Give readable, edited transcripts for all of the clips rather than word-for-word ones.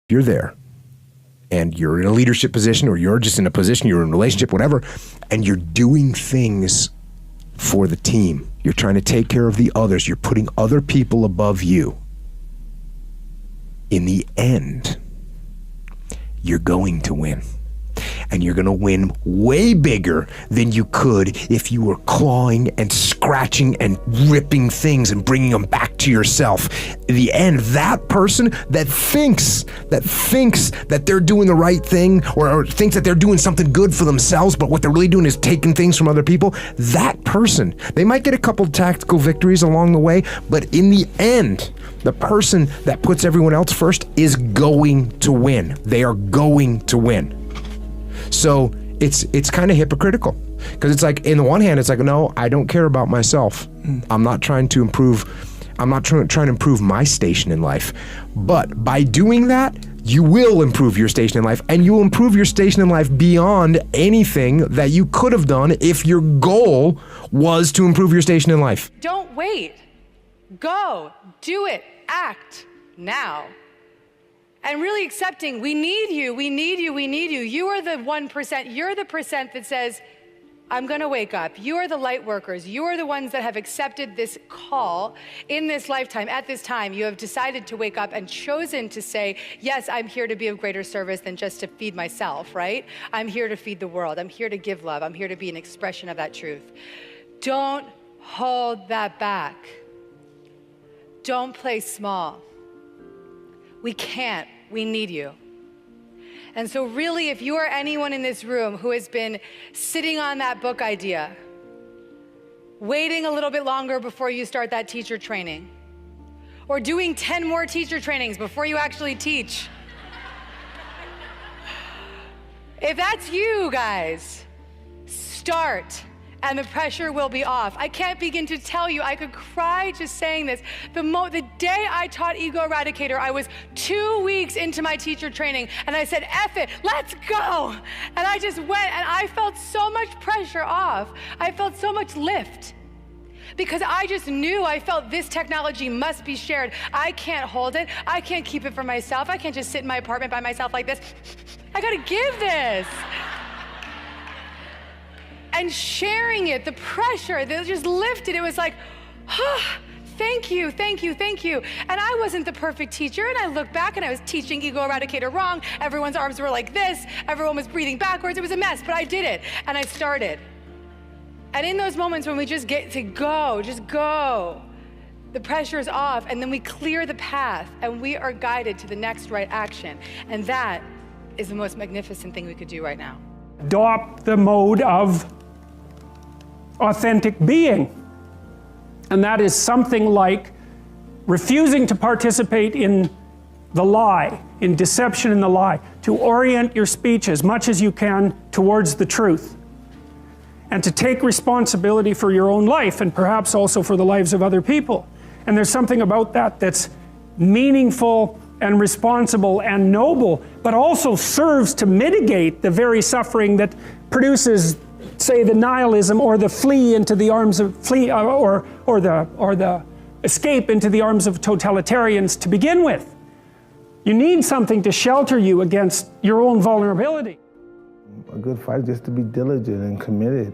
You're there and you're in a leadership position, or you're just in a position, you're in a relationship, whatever, and you're doing things for the team. You're trying to take care of the others. You're putting other people above you. In the end, you're going to win. And you're going to win way bigger than you could if you were clawing and scratching and ripping things and bringing them back to yourself. In the end, that person that thinks that they're doing the right thing, or thinks that they're doing something good for themselves, but what they're really doing is taking things from other people, that person, they might get a couple tactical victories along the way, but in the end, the person that puts everyone else first is going to win. They are going to win. So it's kind of hypocritical, because it's like, in the one hand, it's like, no, I don't care about myself. I'm not trying to improve. I'm not trying to improve my station in life. But by doing that, you will improve your station in life, and you will improve your station in life beyond anything that you could have done if your goal was to improve your station in life. Don't wait. Go. Do it. Act now. And really accepting, we need you, we need you, we need you. You are the 1%. You're the percent that says, I'm going to wake up. You are the light workers. You are the ones that have accepted this call in this lifetime. At this time, you have decided to wake up and chosen to say, yes, I'm here to be of greater service than just to feed myself, right? I'm here to feed the world. I'm here to give love. I'm here to be an expression of that truth. Don't hold that back. Don't play small. We can't. We need you. And so really, if you are anyone in this room who has been sitting on that book idea, waiting a little bit longer before you start that teacher training, or doing 10 more teacher trainings before you actually teach, if that's you guys, start. And the pressure will be off. I can't begin to tell you, I could cry just saying this. The day I taught Ego Eradicator, I was 2 weeks into my teacher training, and I said, F it, let's go. And I just went, and I felt so much pressure off. I felt so much lift. Because I just knew, I felt this technology must be shared. I can't hold it. I can't keep it for myself. I can't just sit in my apartment by myself like this. I gotta give this. And sharing it, the pressure that just lifted, it was like, thank you, thank you, thank you. And I wasn't the perfect teacher, and I look back and I was teaching Ego Eradicator wrong. Everyone's arms were like this. Everyone was breathing backwards. It was a mess, but I did it, and I started. And in those moments when we just get to go, just go, the pressure is off, and then we clear the path, and we are guided to the next right action. And that is the most magnificent thing we could do right now. Adopt the mode of authentic being. And that is something like refusing to participate in the lie, in deception in the lie, to orient your speech as much as you can towards the truth, and to take responsibility for your own life, and perhaps also for the lives of other people. And there's something about that that's meaningful and responsible and noble, but also serves to mitigate the very suffering that produces, say, the nihilism, or the flee into the arms of or the escape into the arms of totalitarians to begin with. You need something to shelter you against your own vulnerability. A good fight is just to be diligent and committed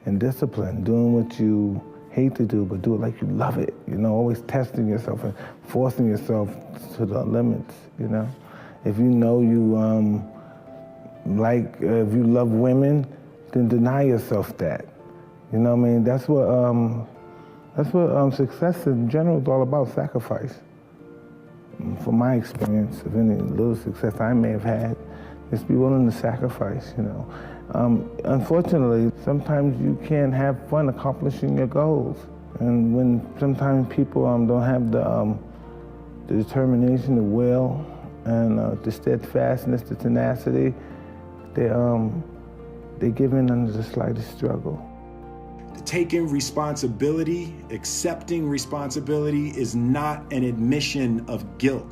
and disciplined, doing what you hate to do, but do it like you love it. You know, always testing yourself and forcing yourself to the limits. You know, if you know you if you love women, then deny yourself that. You know what I mean? That's what success in general is all about, sacrifice. From my experience, of any little success I may have had, just be willing to sacrifice, you know. Unfortunately, sometimes you can't have fun accomplishing your goals. And when sometimes people don't have the determination, the will, and the steadfastness, the tenacity, they give in under the slightest struggle. Taking responsibility, accepting responsibility is not an admission of guilt.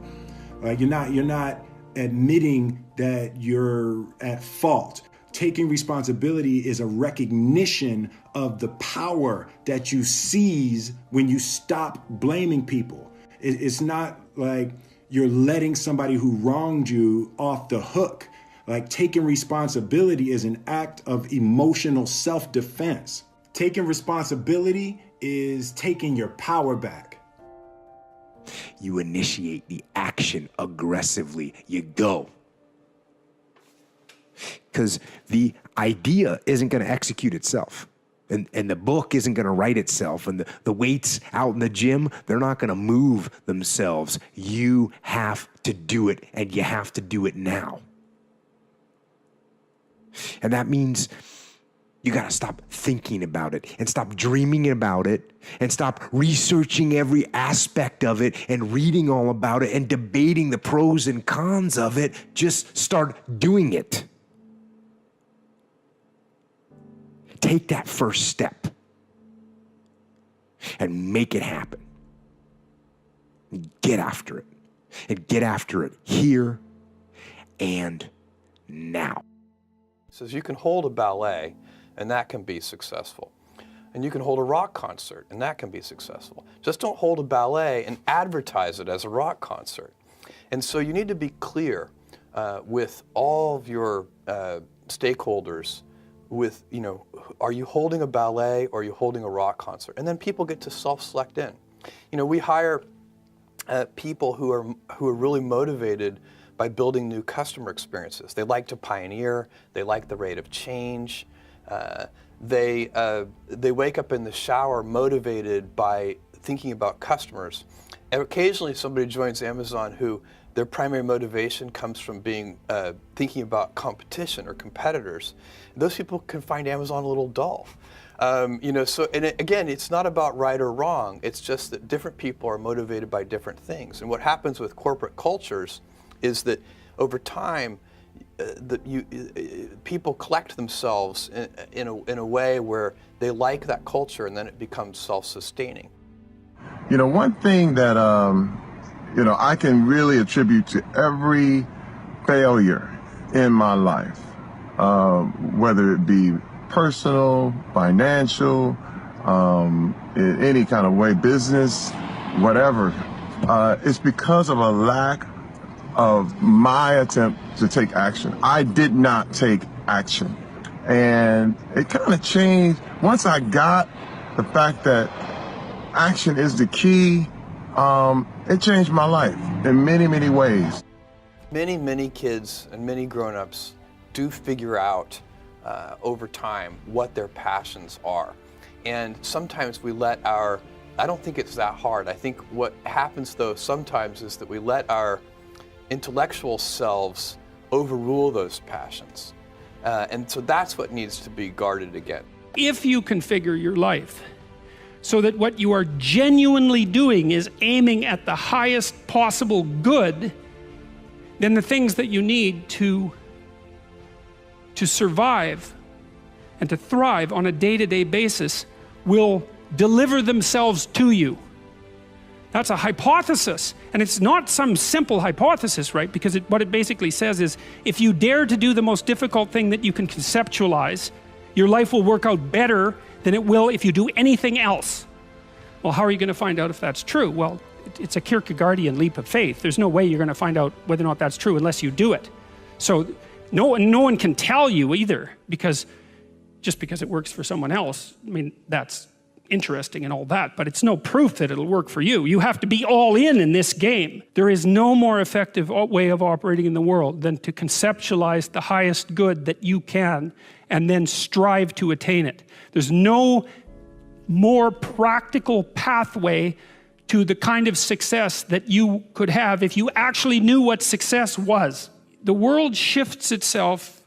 Like you're not admitting that you're at fault. Taking responsibility is a recognition of the power that you seize when you stop blaming people. It's not like you're letting somebody who wronged you off the hook. Like, taking responsibility is an act of emotional self-defense. Taking responsibility is taking your power back. You initiate the action aggressively. You go. Because the idea isn't going to execute itself. And the book isn't going to write itself. And the weights out in the gym, they're not going to move themselves. You have to do it, and you have to do it now. And that means you got to stop thinking about it and stop dreaming about it and stop researching every aspect of it and reading all about it and debating the pros and cons of it. Just start doing it. Take that first step and make it happen. Get after it. And get after it here and now. Says you can hold a ballet and that can be successful. And you can hold a rock concert and that can be successful. Just don't hold a ballet and advertise it as a rock concert. And so you need to be clear with all of your stakeholders with, are you holding a ballet or are you holding a rock concert? And then people get to self-select in. We hire people who are really motivated by building new customer experiences. They like to pioneer. They like the rate of change. They wake up in the shower motivated by thinking about customers. And occasionally somebody joins Amazon who their primary motivation comes from thinking about competition or competitors. Those people can find Amazon a little dull. Again, it's not about right or wrong. It's just that different people are motivated by different things. And what happens with corporate cultures is that over time, people collect themselves in a way where they like that culture, and then it becomes self-sustaining. One thing that I can really attribute to every failure in my life, whether it be personal, financial, in any kind of way, business, whatever, it's because of a lack of my attempt to take action. I did not take action. And it kind of changed once I got the fact that action is the key. It changed my life in many, many ways. Many, many kids and many grown-ups do figure out over time what their passions are. And sometimes we let I don't think it's that hard. I think what happens though sometimes is that we let our intellectual selves overrule those passions. And so that's what needs to be guarded against. If you configure your life so that what you are genuinely doing is aiming at the highest possible good, then the things that you need to survive and to thrive on a day-to-day basis will deliver themselves to you. That's a hypothesis, and it's not some simple hypothesis, right? Because what it basically says is, if you dare to do the most difficult thing that you can conceptualize, your life will work out better than it will if you do anything else. Well, how are you going to find out if that's true? Well, it's a Kierkegaardian leap of faith. There's no way you're going to find out whether or not that's true unless you do it. So no one can tell you either, because just because it works for someone else, I mean, that's interesting and all that, but it's no proof that it'll work for you. You have to be all in this game. There is no more effective way of operating in the world than to conceptualize the highest good that you can and then strive to attain it. There's no more practical pathway to the kind of success that you could have if you actually knew what success was. The world shifts itself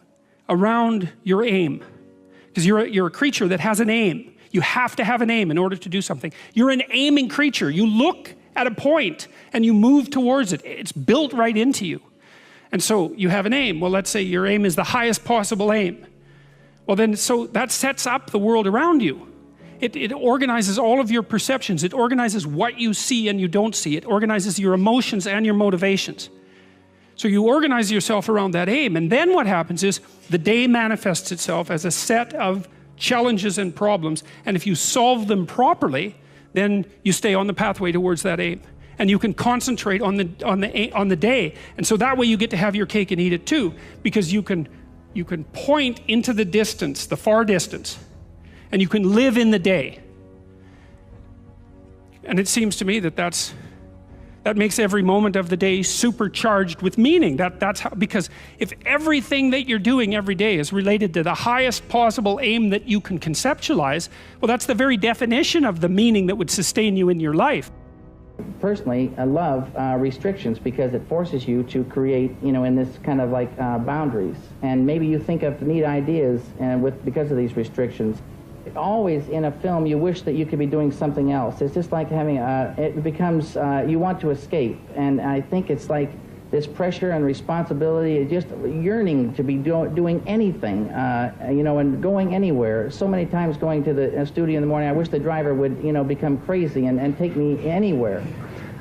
around your aim, because you're a creature that has an aim. You have to have an aim in order to do something. You're an aiming creature. You look at a point and you move towards it. It's built right into you. And so you have an aim. Well, let's say your aim is the highest possible aim. Well then, so that sets up the world around you. It organizes all of your perceptions. It organizes what you see and you don't see. It organizes your emotions and your motivations. So you organize yourself around that aim, and then what happens is the day manifests itself as a set of challenges and problems, and if you solve them properly, then you stay on the pathway towards that aim. and you can concentrate on the day, and so that way you get to have your cake and eat it too, because you can point into the distance, the far distance, and you can live in the day. And it seems to me that makes every moment of the day supercharged with meaning. That's how, because if everything that you're doing every day is related to the highest possible aim that you can conceptualize, well, that's the very definition of the meaning that would sustain you in your life. Personally, I love restrictions because it forces you to create, in this kind of like boundaries. And maybe you think of neat ideas because of these restrictions. Always in a film, you wish that you could be doing something else. It's just like having it becomes, you want to escape. And I think it's like this pressure and responsibility, just yearning to be doing anything, and going anywhere. So many times going to the studio in the morning, I wish the driver would, become crazy and take me anywhere.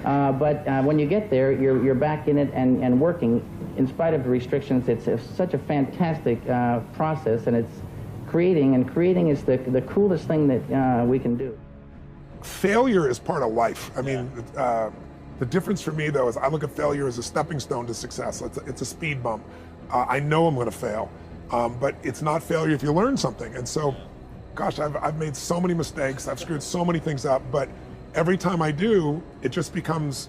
But when you get there, you're back in it and working. In spite of the restrictions, it's such a fantastic process, and it's creating is the coolest thing that we can do. Failure is part of life. I mean, the difference for me though is I look at failure as a stepping stone to success. It's a speed bump. I know I'm going to fail, but it's not failure if you learn something. And so, gosh, I've made so many mistakes. I've screwed so many things up, but every time I do, it just becomes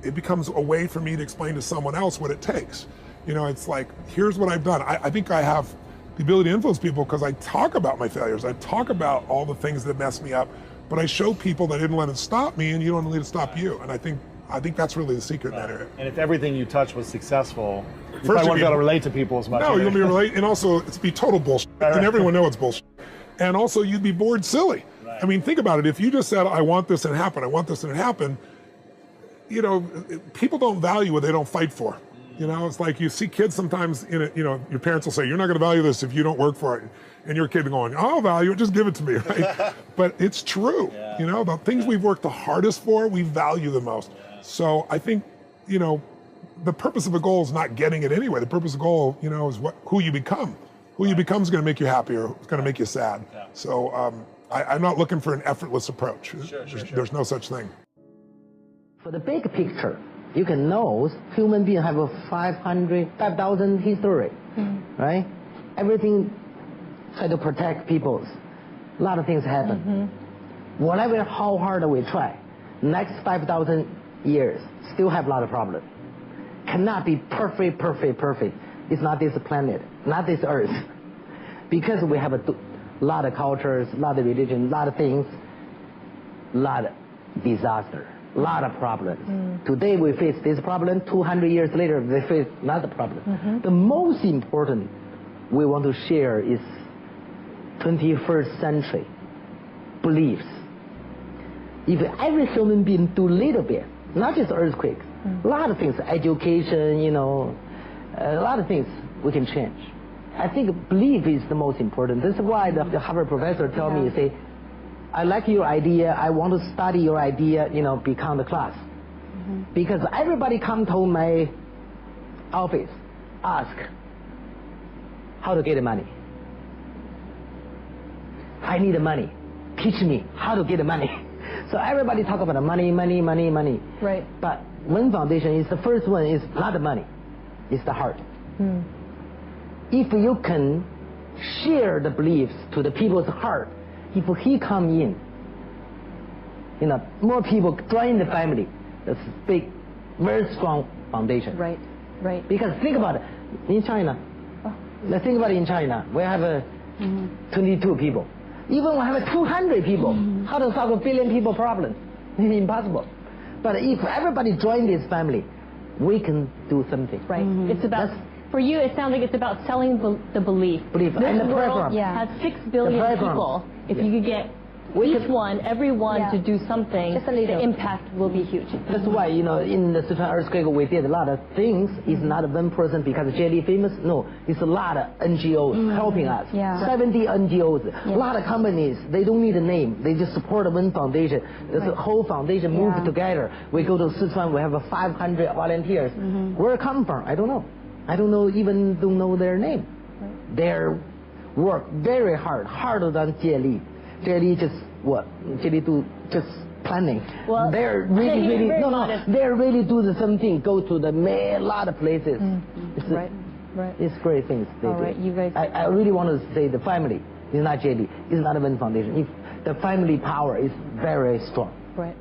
a way for me to explain to someone else what it takes. It's like, here's what I've done. I think I have the ability to influence people because I talk about my failures. I talk about all the things that messed me up, but I show people that I didn't let it stop me, and you don't let it stop you. And I think that's really the secret in that area. And if everything you touch was successful, you probably wouldn't be able to relate to people as much. No, you'll be relate, and also it's be total bullshit, and everyone knows it's bullshit. And also you'd be bored silly. Right. I mean, think about it. If you just said, I want this and it happened, I want this and it happened, people don't value what they don't fight for. It's like you see kids sometimes your parents will say, you're not going to value this if you don't work for it. And your kid going, I'll value it, just give it to me, right? But it's true. Yeah. The things we've worked the hardest for, we value the most. Yeah. So I think, the purpose of a goal is not getting it anyway. The purpose of a goal, is who you become. Who you become is going to make you happy or it's going to make you sad. Yeah. So I'm not looking for an effortless approach. Sure. There's no such thing. For the big picture, you can know human beings have a 5,000 history, right? Everything try to protect peoples. A lot of things happen. Whatever, how hard we try, next 5,000 years, still have a lot of problems. Cannot be perfect. It's not this planet, not this earth. Because we have a lot of cultures, a lot of religion, a lot of things, a lot of disaster. A lot of problems. Today we face this problem, 200 years later they face another problem. The most important we want to share is 21st century beliefs. If every human being do a little bit, not just earthquakes, a lot of things, education, a lot of things we can change. I think belief is the most important. This is why the Harvard professor told me, say, I like your idea, I want to study your idea, become the class. Because everybody come to my office, ask how to get the money. I need the money. Teach me how to get the money. So everybody talk about the money. Right. But Wen Foundation is the first one, is not the money, it's the heart. If you can share the beliefs to the people's heart, if he come in, more people join the family. That's a big, very strong foundation. Right. Because think about it, in China. Let's think about it in China. We have 22 people. Even we have 200 people. How to solve 1 billion people problem? Impossible. But if everybody join this family, we can do something. Right. It's about. For you, it sounds like it's about selling the belief. This and the world has 6 billion people. If you could get everyone to do something, the impact will be huge. That's why, in the Sichuan earthquake, we did a lot of things. It's not one person because Jelly famous. No, it's a lot of NGOs helping us. 70 NGOs. A lot of companies, they don't need a name. They just support the Wen Foundation. The whole foundation moved together. We go to Sichuan, we have 500 volunteers. Where it come from? I don't know. Don't know their name. They work very hard, harder than Jie Li. Jie Li just what JD do, just planning. Well, they're really they're really do the same thing. Go to the lot of places. It's right. It's great things they do. Right, you guys. I really want to say the family is not JD. It's not even foundation. If the family power is very strong. Right.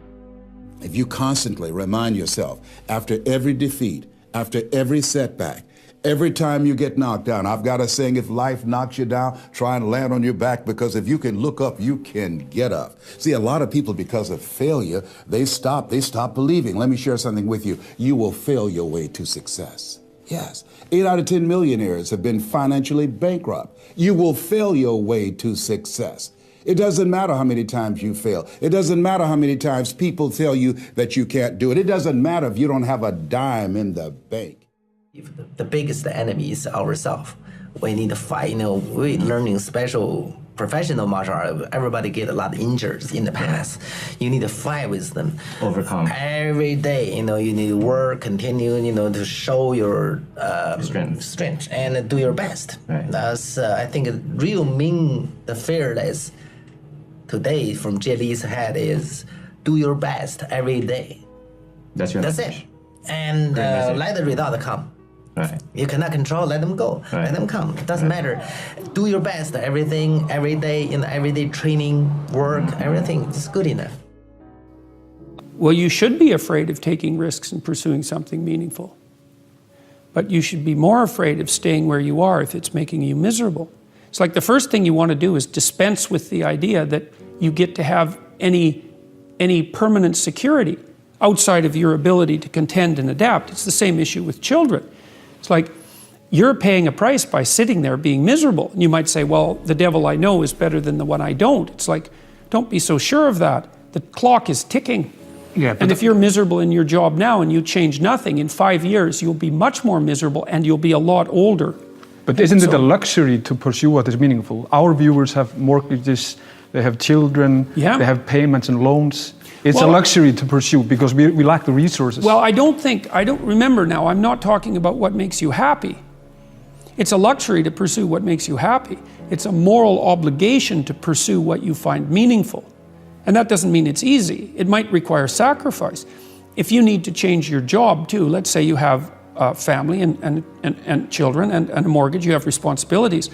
If you constantly remind yourself after every defeat, after every setback, every time you get knocked down, I've got a saying, if life knocks you down, try and land on your back, because if you can look up, you can get up. See, a lot of people, because of failure, they stop believing. Let me share something with you. You will fail your way to success. Yes. 8 out of 10 millionaires have been financially bankrupt. You will fail your way to success. It doesn't matter how many times you fail. It doesn't matter how many times people tell you that you can't do it. It doesn't matter if you don't have a dime in the bank. If the biggest enemy is ourselves, we need to fight. We learning special professional martial art. Everybody get a lot of injuries in the past. You need to fight with them. Overcome. Every day, you need to work, continue, to show your strength and do your best. Right. That's, I think, real mean the fearless today from JD's head is do your best every day. That's your message. It. And let the result come. Right. You cannot control, let them go. Right. Let them come. It doesn't matter. Do your best, everything, every day, everyday training, work, everything is good enough. Well, you should be afraid of taking risks and pursuing something meaningful. But you should be more afraid of staying where you are if it's making you miserable. It's like the first thing you want to do is dispense with the idea that you get to have any permanent security outside of your ability to contend and adapt. It's the same issue with children. It's like you're paying a price by sitting there being miserable. And you might say, well, the devil I know is better than the one I don't. It's like, don't be so sure of that. The clock is ticking. Yeah, and if you're miserable in your job now and you change nothing, in 5 years you'll be much more miserable and you'll be a lot older. But isn't it a luxury to pursue what is meaningful? Our viewers have mortgages, they have children, they have payments and loans. It's a luxury to pursue because we lack the resources. Well, I don't remember now, I'm not talking about what makes you happy. It's a luxury to pursue what makes you happy. It's a moral obligation to pursue what you find meaningful. And that doesn't mean it's easy. It might require sacrifice. If you need to change your job too, let's say you have a family and children and a mortgage, you have responsibilities.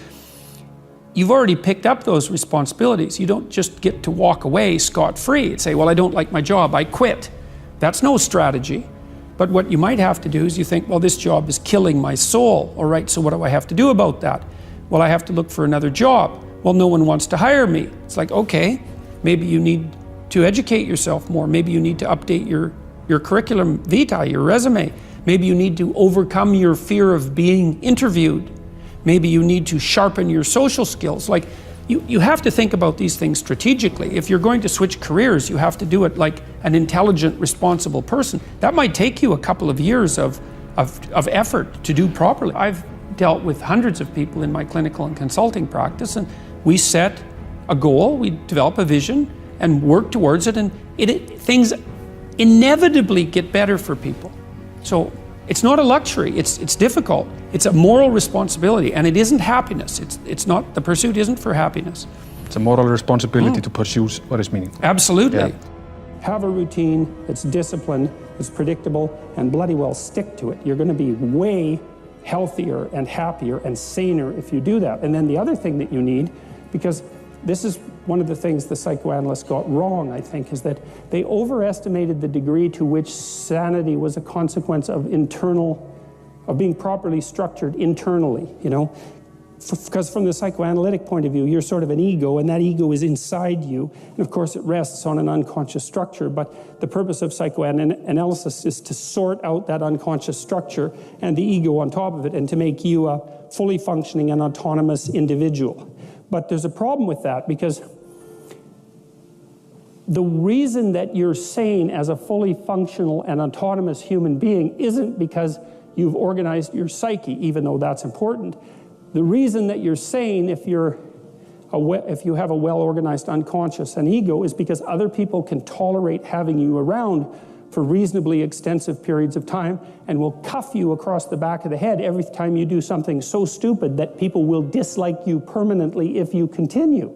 You've already picked up those responsibilities. You don't just get to walk away scot-free and say, well, I don't like my job, I quit. That's no strategy. But what you might have to do is you think, well, this job is killing my soul. All right, so what do I have to do about that? Well, I have to look for another job. Well, no one wants to hire me. It's like, okay, maybe you need to educate yourself more. Maybe you need to update your curriculum vitae, your resume. Maybe you need to overcome your fear of being interviewed. Maybe you need to sharpen your social skills. Like, you have to think about these things strategically. If you're going to switch careers, you have to do it like an intelligent, responsible person. That might take you a couple of years of effort to do properly. I've dealt with hundreds of people in my clinical and consulting practice, and we set a goal, we develop a vision, and work towards it, and things inevitably get better for people. So it's not a luxury, it's difficult. It's a moral responsibility, and it isn't happiness. It's not, the pursuit isn't for happiness. It's a moral responsibility to pursue what is meaningful. Absolutely. Yeah. Have a routine that's disciplined, that's predictable, and bloody well stick to it. You're going to be way healthier and happier and saner if you do that. And then the other thing that you need, because this is one of the things the psychoanalysts got wrong, I think, is that they overestimated the degree to which sanity was a consequence of being properly structured internally, because from the psychoanalytic point of view, you're sort of an ego, and that ego is inside you, and of course it rests on an unconscious structure, but the purpose of psychoanalysis is to sort out that unconscious structure and the ego on top of it, and to make you a fully functioning and autonomous individual. But there's a problem with that, because the reason that you're sane as a fully functional and autonomous human being isn't because you've organized your psyche, even though that's important. The reason that you're sane if you have a well-organized unconscious and ego is because other people can tolerate having you around for reasonably extensive periods of time and will cuff you across the back of the head every time you do something so stupid that people will dislike you permanently if you continue.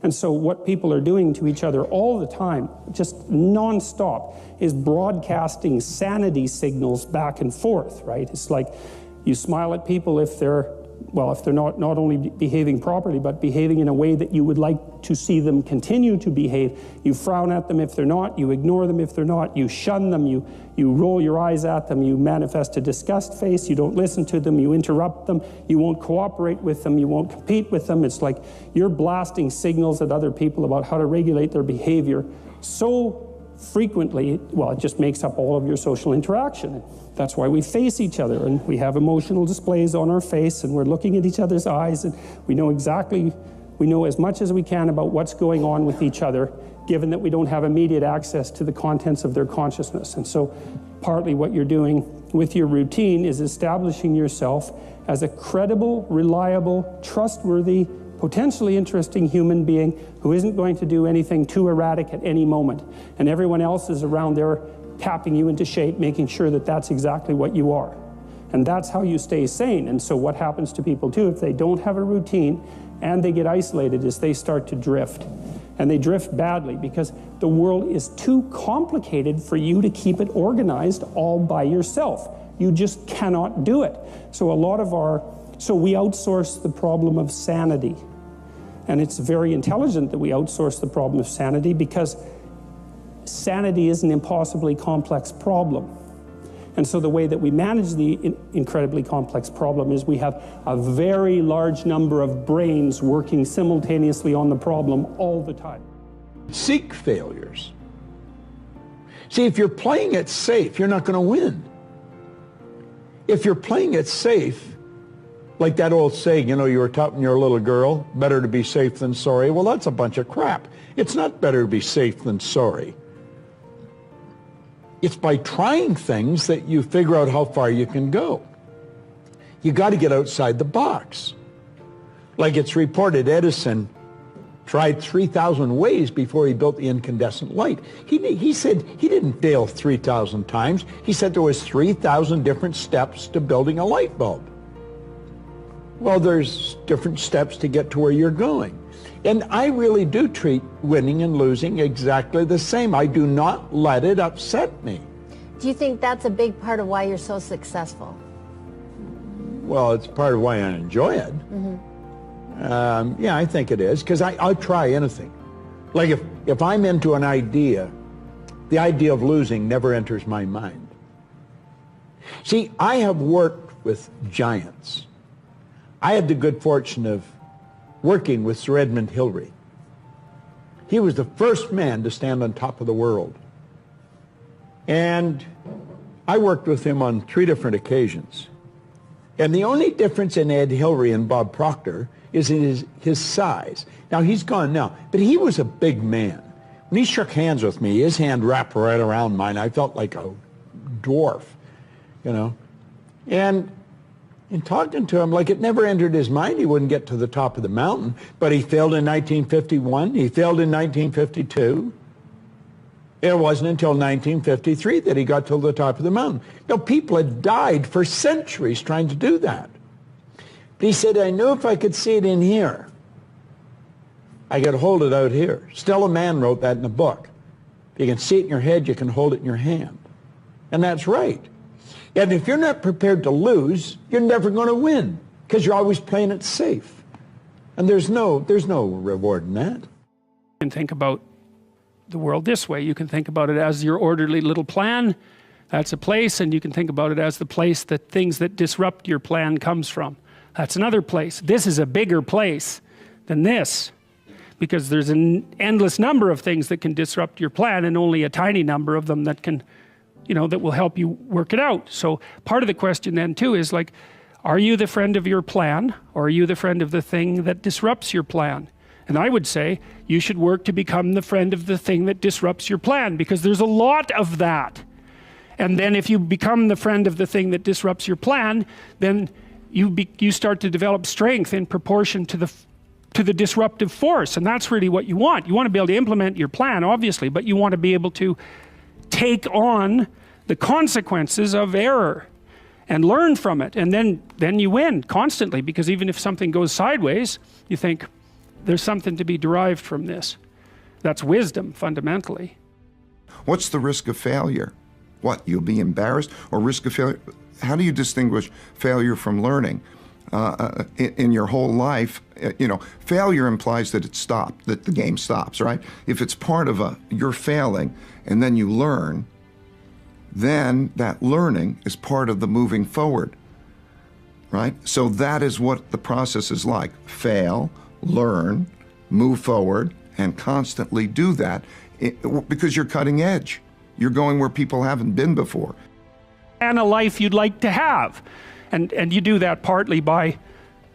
And so what people are doing to each other all the time, just nonstop, is broadcasting sanity signals back and forth, right? It's like you smile at people if they're not only behaving properly, but behaving in a way that you would like to see them continue to behave. You frown at them if they're not, you ignore them if they're not, you shun them, you roll your eyes at them, you manifest a disgust face, you don't listen to them, you interrupt them, you won't cooperate with them, you won't compete with them. It's like you're blasting signals at other people about how to regulate their behavior so frequently, well, it just makes up all of your social interaction. That's why we face each other, and we have emotional displays on our face, and we're looking at each other's eyes, and we know as much as we can about what's going on with each other, given that we don't have immediate access to the contents of their consciousness. And so partly what you're doing with your routine is establishing yourself as a credible, reliable, trustworthy, potentially interesting human being who isn't going to do anything too erratic at any moment. And everyone else is around there tapping you into shape, making sure that that's exactly what you are. And that's how you stay sane. And so what happens to people too, if they don't have a routine and they get isolated, is they start to drift. And they drift badly because the world is too complicated for you to keep it organized all by yourself. You just cannot do it. So we outsource the problem of sanity. And it's very intelligent that we outsource the problem of sanity, because sanity is an impossibly complex problem. And so the way that we manage the incredibly complex problem is we have a very large number of brains working simultaneously on the problem all the time. Seek failures. See, if you're playing it safe, you're not going to win. If you're playing it safe, like that old saying, you know, you were taught when you're a little girl, better to be safe than sorry. Well, that's a bunch of crap. It's not better to be safe than sorry. It's by trying things that you figure out how far you can go. You got to get outside the box. Like it's reported, Edison tried 3,000 ways before he built the incandescent light. He said he didn't fail 3,000 times. He said there was 3,000 different steps to building a light bulb. Well, there's different steps to get to where you're going. And I really do treat winning and losing exactly the same. I do not let it upset me. Do you think that's a big part of why you're so successful? Well, it's part of why I enjoy it. Yeah, I think it is, because I'll try anything. Like if I'm into an idea, the idea of losing never enters my mind. See, I have worked with giants. I had the good fortune of working with Sir Edmund Hillary. He was the first man to stand on top of the world. And I worked with him on 3 different occasions. And the only difference in Ed Hillary and Bob Proctor is in his size. Now, he's gone now, but he was a big man. When he shook hands with me, his hand wrapped right around mine. I felt like a dwarf, you know. And in talking to him, like it never entered his mind he wouldn't get to the top of the mountain, but he failed in 1951, he failed in 1952. It wasn't until 1953 that he got to the top of the mountain. Now, people had died for centuries trying to do that. But he said, I knew if I could see it in here, I could hold it out here. Stella Mann wrote that in a book. If you can see it in your head, you can hold it in your hand. And that's right. And if you're not prepared to lose, you're never going to win, because you're always playing it safe. And there's no reward in that. You can think about the world this way. You can think about it as your orderly little plan. That's a place, and you can think about it as the place that things that disrupt your plan comes from. That's another place. This is a bigger place than this, because there's an endless number of things that can disrupt your plan, and only a tiny number of them that can, you know, that will help you work it out. So part of the question then too is like, are you the friend of your plan, or are you the friend of the thing that disrupts your plan? And I would say you should work to become the friend of the thing that disrupts your plan, because there's a lot of that. And then if you become the friend of the thing that disrupts your plan, then you start to develop strength in proportion to the disruptive force. And that's really what you want. You want to be able to implement your plan, obviously, but you want to be able to take on the consequences of error and learn from it. And then you win constantly, because even if something goes sideways, you think, there's something to be derived from this. That's wisdom, fundamentally. What's the risk of failure? What, you'll be embarrassed, or risk of failure? How do you distinguish failure from learning? In your whole life, failure implies that it stopped, that the game stops, right? If it's part of you're failing and then you learn, then that learning is part of the moving forward, right? So that is what the process is like. Fail, learn, move forward, and constantly do that because you're cutting edge. You're going where people haven't been before. And a life you'd like to have. And you do that partly by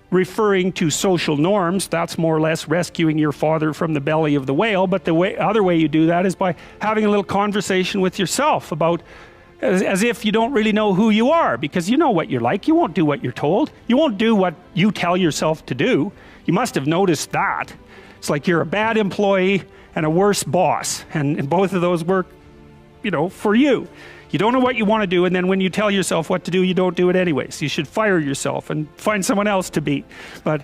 referring to social norms. That's more or less rescuing your father from the belly of the whale. But the other way you do that is by having a little conversation with yourself about, as if you don't really know who you are, because you know what you're like. You won't do what you're told. You won't do what you tell yourself to do. You must have noticed that. It's like you're a bad employee and a worse boss. And both of those work, for you. You don't know what you want to do, and then when you tell yourself what to do, you don't do it anyways. You should fire yourself and find someone else to be. But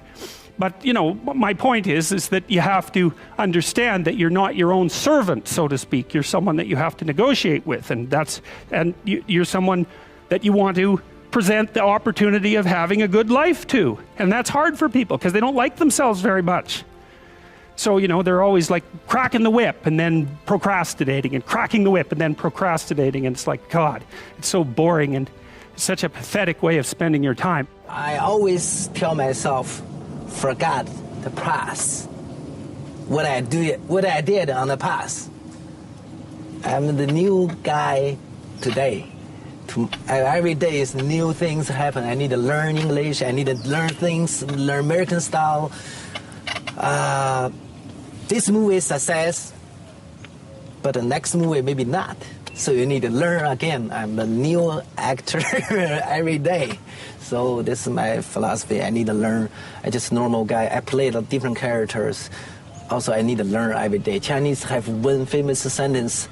my point is that you have to understand that you're not your own servant, so to speak. You're someone that you have to negotiate with, and you're someone that you want to present the opportunity of having a good life to. And that's hard for people because they don't like themselves very much. So, they're always like cracking the whip and then procrastinating, and cracking the whip and then procrastinating. And it's like, God, it's so boring and it's such a pathetic way of spending your time. I always tell myself, forget the past. What I did on the past. I'm the new guy today. Every day is new things happen. I need to learn English. I need to learn things, learn American style. This movie is success, but the next movie maybe not. So you need to learn again. I'm a new actor every day. So this is my philosophy. I need to learn. I'm just a normal guy. I play the different characters. Also, I need to learn every day. Chinese have one famous sentence.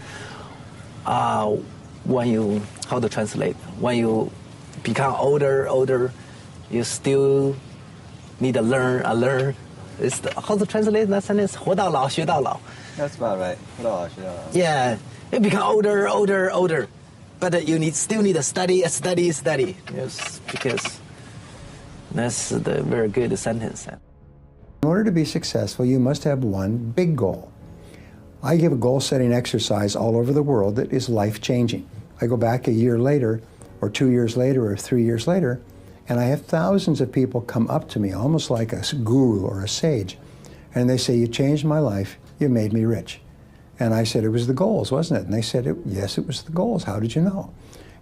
When you, how to translate? When you become older, you still need to learn. How to translate that sentence? 活到老，学到老. That's about right. 活到老，学到老. Yeah, you become older, but you still need to study. Yes, because that's the very good sentence. In order to be successful, you must have one big goal. I give a goal-setting exercise all over the world that is life-changing. I go back a year later, or 2 years later, or 3 years later, and I have thousands of people come up to me, almost like a guru or a sage, and they say, you changed my life, you made me rich. And I said, it was the goals, wasn't it? And they said, yes, it was the goals. How did you know?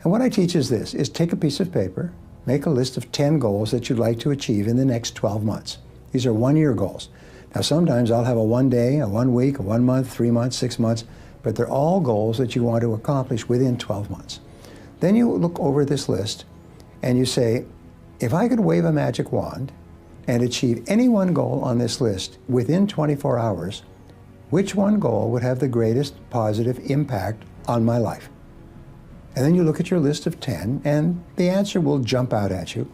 And what I teach is this, is take a piece of paper, make a list of 10 goals that you'd like to achieve in the next 12 months. These are one-year goals. Now, sometimes I'll have a 1 day, a 1 week, a 1 month, 3 months, 6 months, but they're all goals that you want to accomplish within 12 months. Then you look over this list and you say, if I could wave a magic wand and achieve any one goal on this list within 24 hours, which one goal would have the greatest positive impact on my life? And then you look at your list of 10 and the answer will jump out at you.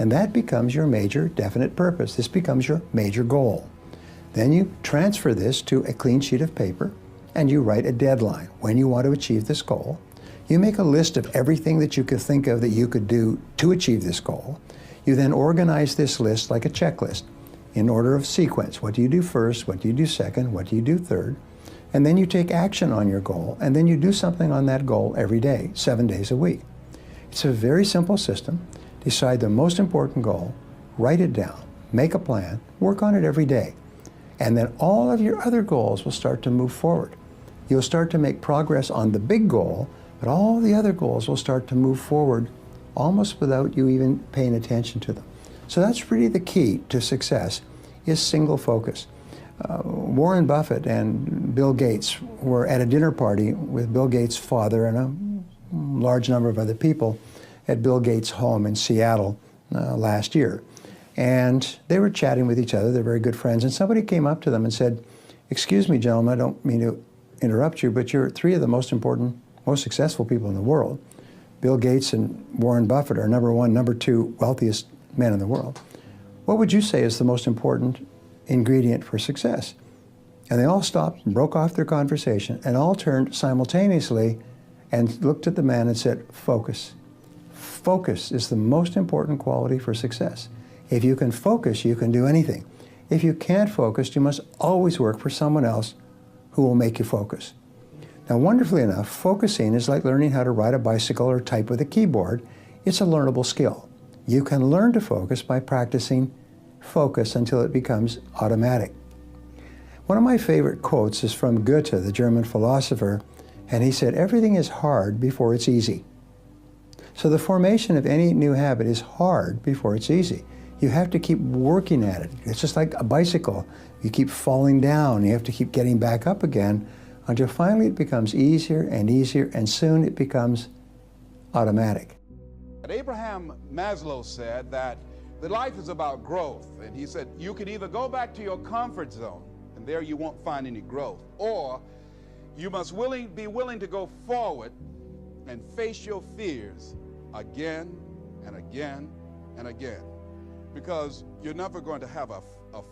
And that becomes your major definite purpose. This becomes your major goal. Then you transfer this to a clean sheet of paper and you write a deadline when you want to achieve this goal. You make a list of everything that you could think of that you could do to achieve this goal. You then organize this list like a checklist in order of sequence. What do you do first? What do you do second? What do you do third? And then you take action on your goal, and then you do something on that goal every day, 7 days a week. It's a very simple system. Decide the most important goal, write it down, make a plan, work on it every day. And then all of your other goals will start to move forward. You'll start to make progress on the big goal, but all the other goals will start to move forward almost without you even paying attention to them. So that's really the key to success, is single focus. Warren Buffett and Bill Gates were at a dinner party with Bill Gates' father and a large number of other people at Bill Gates' home in Seattle last year. And they were chatting with each other, they're very good friends, and somebody came up to them and said, excuse me, gentlemen, I don't mean to interrupt you, but you're three of the most important, most successful people in the world. Bill Gates and Warren Buffett are number one, number two wealthiest men in the world. What would you say is the most important ingredient for success. And they all stopped and broke off their conversation and all turned simultaneously and looked at the man and said, focus. Focus is the most important quality for success. If you can focus, you can do anything. If you can't focus, you must always work for someone else who will make you focus. Now, wonderfully enough, focusing is like learning how to ride a bicycle or type with a keyboard. It's a learnable skill. You can learn to focus by practicing focus until it becomes automatic. One of my favorite quotes is from Goethe, the German philosopher, and he said, everything is hard before it's easy. So the formation of any new habit is hard before it's easy. You have to keep working at it. It's just like a bicycle. You keep falling down. You have to keep getting back up again until finally it becomes easier and easier, and soon it becomes automatic. Abraham Maslow said that life is about growth. And he said, you can either go back to your comfort zone, and there you won't find any growth, or you must be willing to go forward and face your fears again and again and again. Because you're never going to have a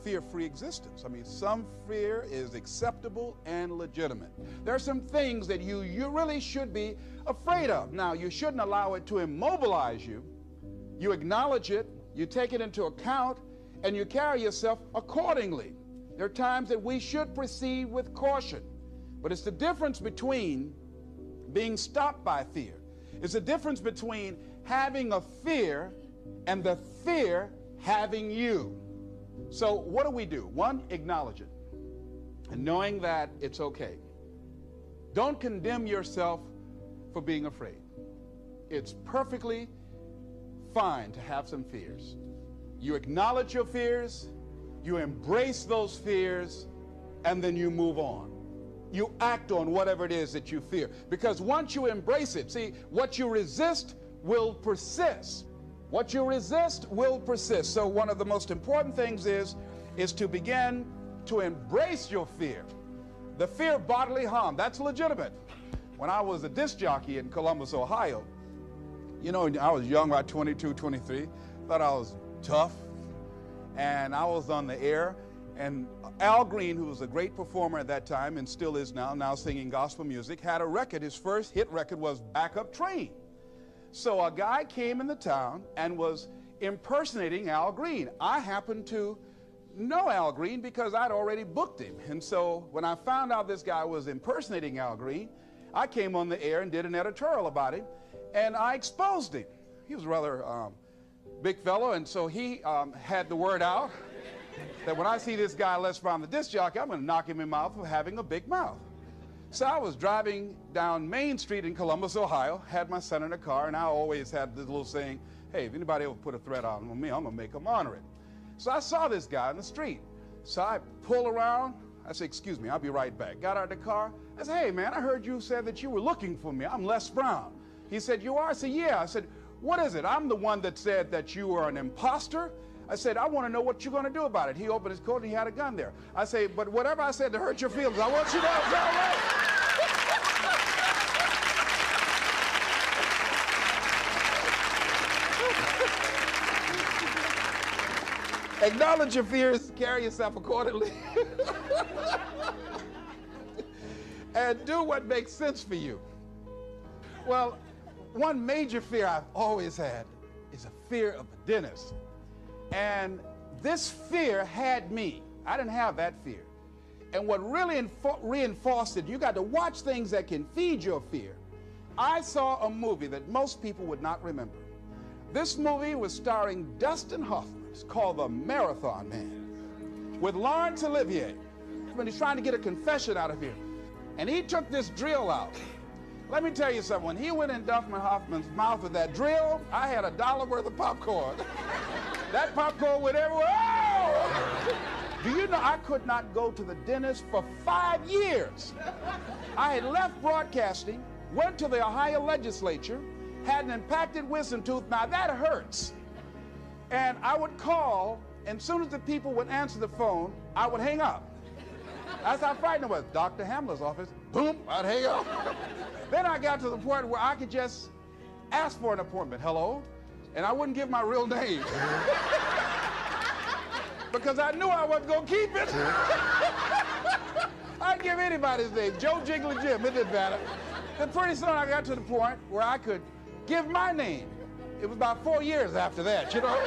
fear-free existence. I mean, some fear is acceptable and legitimate. There are some things that you really should be afraid of. Now, you shouldn't allow it to immobilize you. You acknowledge it, you take it into account, and you carry yourself accordingly. There are times that we should proceed with caution, but it's the difference between being stopped by fear. It's the difference between having a fear and the fear having you. So what do? One, acknowledge it, and knowing that it's okay. Don't condemn yourself for being afraid. It's perfectly fine to have some fears. You acknowledge your fears, you embrace those fears, and then you move on. You act on whatever it is that you fear. Because once you embrace it, see, what you resist will persist. What you resist will persist. So one of the most important things is to begin to embrace your fear. The fear of bodily harm, that's legitimate. When I was a disc jockey in Columbus, Ohio, you know, I was young, about 22, 23, thought I was tough, and I was on the air, and Al Green, who was a great performer at that time and still is now singing gospel music, had a record. His first hit record was Back Up Train. So a guy came in the town and was impersonating Al Green. I happened to know Al Green because I'd already booked him. And so when I found out this guy was impersonating Al Green, I came on the air and did an editorial about him, and I exposed him. He was a rather big fellow, and so he had the word out that when I see this guy Les Brown, the disc jockey, I'm going to knock him in the mouth for having a big mouth. So I was driving down Main Street in Columbus, Ohio, had my son in a car, and I always had this little saying, hey, if anybody ever put a threat on me, I'm going to make them honor it. So I saw this guy in the street. So I pull around. I said, excuse me, I'll be right back. Got out of the car. I said, hey, man, I heard you said that you were looking for me. I'm Les Brown. He said, you are? I said, yeah. I said, what is it? I'm the one that said that you were an imposter. I said, I want to know what you're going to do about it. He opened his coat and he had a gun there. I say, but whatever I said to hurt your feelings, I want you to know it's all right. Acknowledge your fears, carry yourself accordingly, and do what makes sense for you. Well, one major fear I've always had is a fear of the dentist. And this fear had me. I didn't have that fear. And what really reinforced it, you got to watch things that can feed your fear. I saw a movie that most people would not remember. This movie was starring Dustin Hoffman. It's called The Marathon Man, with Laurence Olivier. When he's trying to get a confession out of here. And he took this drill out. Let me tell you something. When he went in Dustin Hoffman's mouth with that drill, I had $1 worth of popcorn. That popcorn went everywhere. Oh! Do you know I could not go to the dentist for 5 years? I had left broadcasting, went to the Ohio legislature, had an impacted wisdom tooth. Now that hurts. And I would call, and as soon as the people would answer the phone, I would hang up. That's how frightened I was. Dr. Hamler's office, boom, I'd hang up. Then I got to the point where I could just ask for an appointment. Hello? And I wouldn't give my real name. because I knew I wasn't going to keep it. I'd give anybody's name, Joe Jiggly Jim, it didn't matter. Then pretty soon I got to the point where I could give my name. It was about 4 years after that, you know.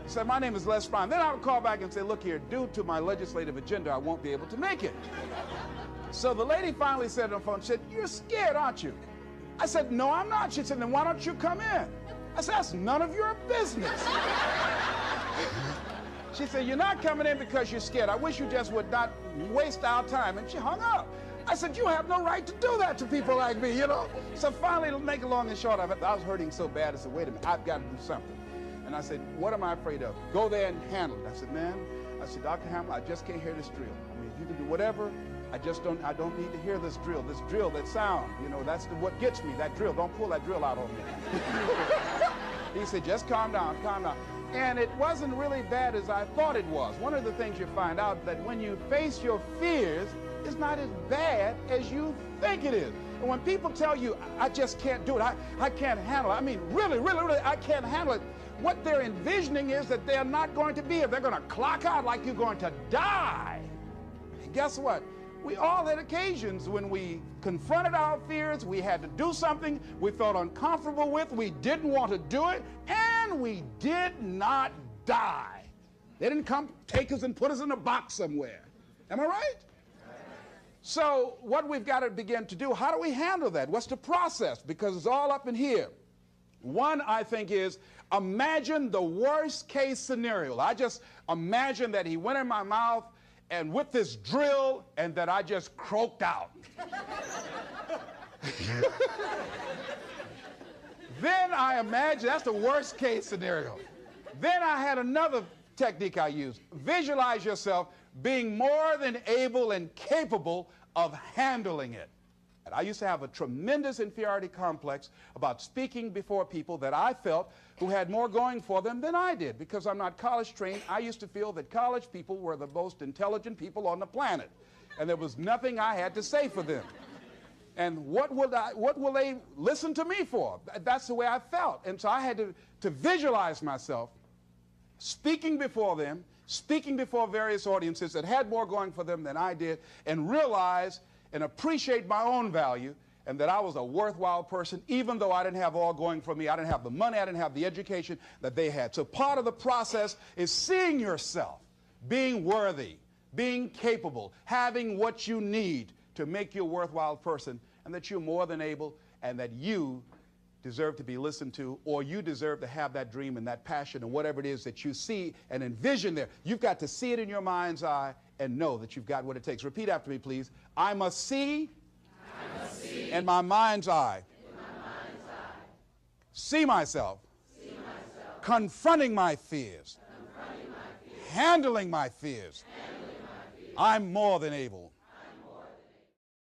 He said, my name is Les Brown. Then I would call back and say, look here, due to my legislative agenda, I won't be able to make it. So the lady finally said on the phone, she said, you're scared, aren't you? I said, no, I'm not. She said, then why don't you come in? I said, that's none of your business. She said, you're not coming in because you're scared. I wish you just would not waste our time. And she hung up. I said, you have no right to do that to people like me, you know? So finally, to make it long and short of it, I was hurting so bad, I said, wait a minute, I've got to do something. And I said, what am I afraid of? Go there and handle it. I said, man, Dr. Hamill, I just can't hear this drill. I mean, if you can do whatever, I don't need to hear this drill, that sound. You know, that's what gets me, that drill. Don't pull that drill out on me. He said, just calm down, calm down. And it wasn't really bad as I thought it was. One of the things you find out that when you face your fears, it's not as bad as you think it is. And when people tell you, I just can't do it, I can't handle it, I mean, really, I can't handle it, what they're envisioning is that they're not going to be here. They're going to clock out like you're going to die. And guess what? We all had occasions when we confronted our fears, we had to do something we felt uncomfortable with, we didn't want to do it, and we did not die. They didn't come take us and put us in a box somewhere. Am I right? So what we've got to begin to do, how do we handle that? What's the process? Because it's all up in here. One, I think, is imagine the worst case scenario. I just imagine that he went in my mouth and with this drill and that I just croaked out. Then I imagine, that's the worst case scenario. Then I had another technique I used. Visualize yourself being more than able and capable of handling it. And I used to have a tremendous inferiority complex about speaking before people that I felt who had more going for them than I did. Because I'm not college trained, I used to feel that college people were the most intelligent people on the planet. And there was nothing I had to say for them. And what will they listen to me for? That's the way I felt. And so I had to visualize myself speaking before them, speaking before various audiences that had more going for them than I did, and realize and appreciate my own value and that I was a worthwhile person, even though I didn't have all going for me. I didn't have the money, I didn't have the education that they had. So part of the process is seeing yourself, being worthy, being capable, having what you need to make you a worthwhile person, and that you're more than able, and that you deserve to be listened to, or you deserve to have that dream and that passion and whatever it is that you see and envision there. You've got to see it in your mind's eye and know that you've got what it takes. Repeat after me, please. I must see in my mind's eye. See myself. Confronting my fears. Handling my fears. I'm more than able.